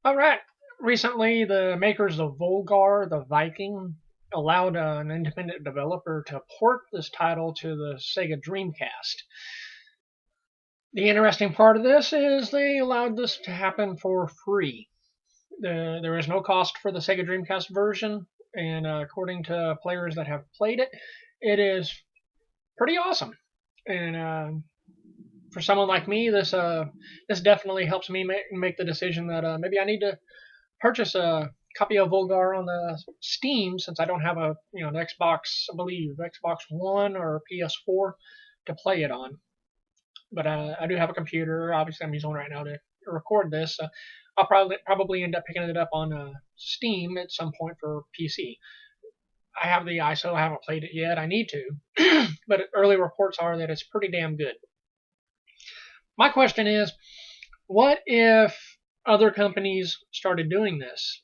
All right. Recently, the makers of Volgarr the Viking allowed an independent developer to port this title to the Sega Dreamcast. The interesting part of this is they allowed this to happen for free. There is no cost for the Sega Dreamcast version, and according to players that have played it, it is pretty awesome. And for someone like me, this definitely helps me make the decision that maybe I need to purchase a copy of Volgarr on the Steam since I don't have an Xbox, I believe Xbox One or PS4 to play it on. But I do have a computer. Obviously, I'm using one right now to record this. I'll probably end up picking it up on Steam at some point for PC. I have the ISO. I haven't played it yet. I need to, but early reports are that it's pretty damn good. My question is, what if other companies started doing this,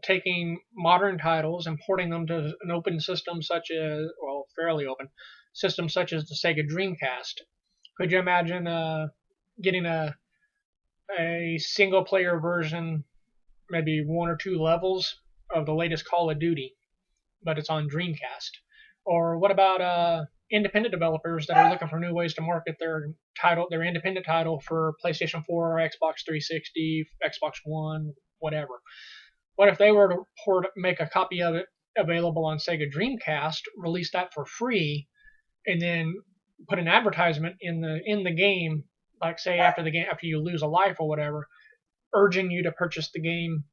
taking modern titles and porting them to an open system such as, well, fairly open system such as the Sega Dreamcast? Could you imagine getting a single player version, maybe one or two levels of the latest Call of Duty, but it's on Dreamcast? Or what about independent developers that are looking for new ways to market their independent title for PlayStation 4, Xbox 360, Xbox One, whatever? What if they were to make a copy of it available on Sega Dreamcast, release that for free, and then put an advertisement in the game, like say after you lose a life or whatever, urging you to purchase the game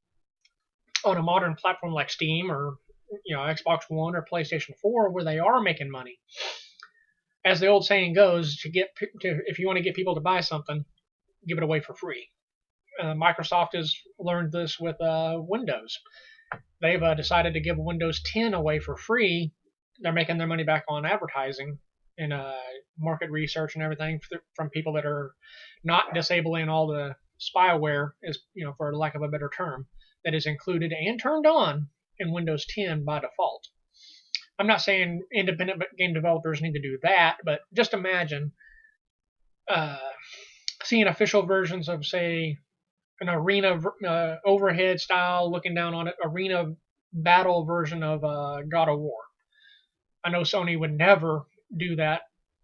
on a modern platform like Steam or Xbox One or PlayStation 4, where they are making money. As the old saying goes, if you want to get people to buy something, give it away for free. Microsoft has learned this with Windows. They've decided to give Windows 10 away for free. They're making their money back on advertising and market research and everything from people that are not disabling all the spyware, for lack of a better term, that is included and turned on in Windows 10 by default. I'm not saying independent game developers need to do that, but just imagine seeing official versions of, say, an arena overhead style, looking down on it, arena battle version of God of War. I know Sony would never do that,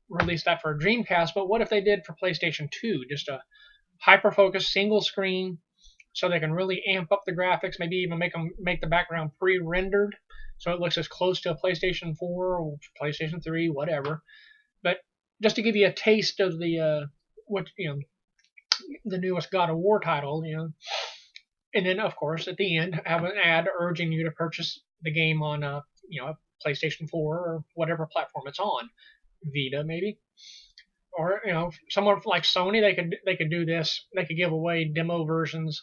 release that for a Dreamcast, but what if they did for PlayStation 2? Just a hyper-focused single screen so they can really amp up the graphics, maybe even make the background pre-rendered so it looks as close to a PlayStation 4 or PlayStation 3, whatever. But just to give you a taste of the newest God of War title, and then of course at the end have an ad urging you to purchase the game on a PlayStation 4 or whatever platform it's on, Vita maybe, or someone like Sony, they could do this. They could give away demo versions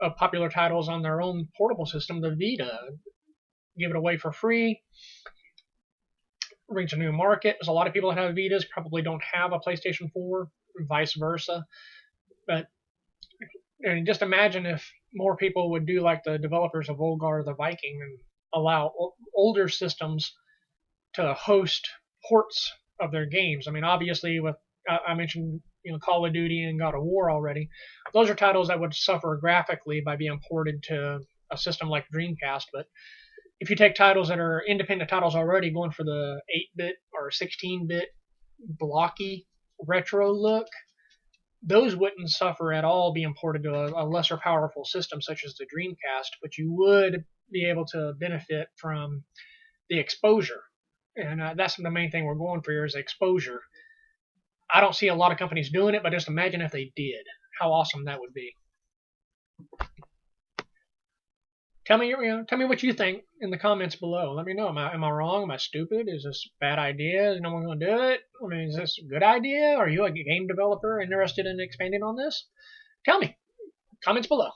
of popular titles on their own portable system, the Vita. Give it away for free. Reach a new market. There's a lot of people that have Vitas probably don't have a PlayStation 4, vice versa. But just imagine if more people would do like the developers of Volgarr the Viking and allow older systems to host ports of their games. I mean, obviously, with I mentioned Call of Duty and God of War already. Those are titles that would suffer graphically by being ported to a system like Dreamcast. But if you take titles that are independent titles already, going for the 8-bit or 16-bit blocky retro look, those wouldn't suffer at all being ported to a lesser powerful system such as the Dreamcast, but you would be able to benefit from the exposure. And that's the main thing we're going for here is exposure. I don't see a lot of companies doing it, but just imagine if they did. How awesome that would be. Tell me what you think in the comments below. Let me know. Am I wrong? Am I stupid? Is this a bad idea? Is no one going to do it? I mean, is this a good idea? Are you a game developer interested in expanding on this? Tell me. Comments below.